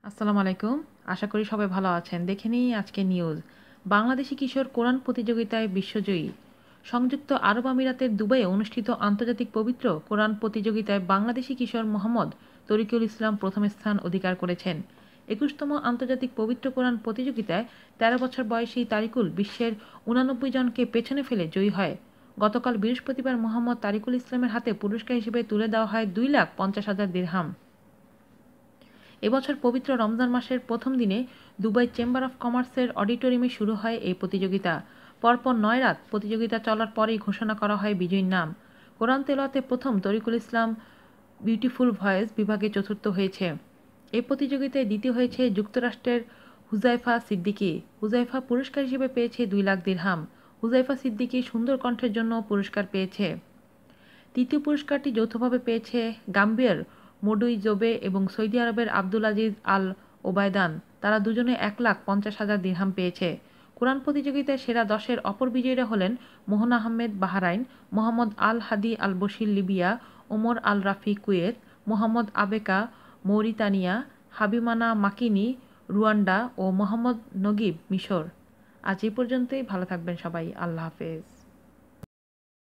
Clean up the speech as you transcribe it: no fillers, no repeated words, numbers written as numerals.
আসসালামু আলাইকুম। আশা করি সবাই ভালো আছেন। দেখে নিই আজকে নিউজ। বাংলাদেশি কিশোর কোরআন প্রতিযোগিতায় বিশ্বজয়ী। সংযুক্ত আরব আমিরাতের দুবাইয়ে অনুষ্ঠিত আন্তর্জাতিক পবিত্র কোরআন প্রতিযোগিতায় বাংলাদেশি কিশোর মোহাম্মদ তরিকুল ইসলাম প্রথম স্থান অধিকার করেছেন। ২১তম আন্তর্জাতিক পবিত্র কোরআন প্রতিযোগিতায় ১৩ বছর বয়সী তারিকুল বিশ্বের ৮৯ জনকে পেছনে ফেলে জয়ী হয়। গতকাল বৃহস্পতিবার মোহাম্মদ তারিকুল ইসলামের হাতে পুরস্কার হিসেবে তুলে দেওয়া হয় ২,৫০,০০০ দিরহাম। এবছর পবিত্র রমজান মাসের প্রথম দিনে দুবাই চেম্বার অফ কমার্সের অডিটোরিয়ামে শুরু হয় এই প্রতিযোগিতা। পরপর ৯ রাত প্রতিযোগিতা চলার পরেই ঘোষণা করা হয় বিজয়ীর নাম। কোরআন তেলাওয়াতে প্রথম তরিকুল ইসলাম বিউটিফুল ভয়েস বিভাগে চতুর্থ হয়েছে। এই প্রতিযোগিতায় দ্বিতীয় হয়েছে যুক্তরাষ্ট্রের হুজাইফা সিদ্দিকী। হুজাইফা পুরস্কার হিসেবে পেয়েছে ২,০০,০০০ দিরহাম। হুজাইফা সিদ্দিকী সুন্দর কণ্ঠের জন্য পুরস্কার পেয়েছে। তৃতীয় পুরস্কারটি যৌথভাবে পেয়েছে গাম্বিয়ার মডুই জোবে এবং সৌদি আরবের আব্দুল আজিজ আল ওবায়দান। তারা দুজনে ১,৫০,০০০ দিরহাম পেয়েছে। কোরআন প্রতিযোগিতায় সেরা ১০-এর অপর বিজয়ীরা হলেন মোহন আহমেদ বাহরাইন, মোহাম্মদ আল হাদি আল বশির লিবিয়া, ওমর আল রাফি কুয়েত, মোহাম্মদ আবেকা মৌরিতানিয়া, হাবিমানা মাকিনি রুয়ান্ডা ও মোহাম্মদ নগিব মিশর। আজ এই পর্যন্তই। ভালো থাকবেন সবাই। আল্লাহ হাফেজ।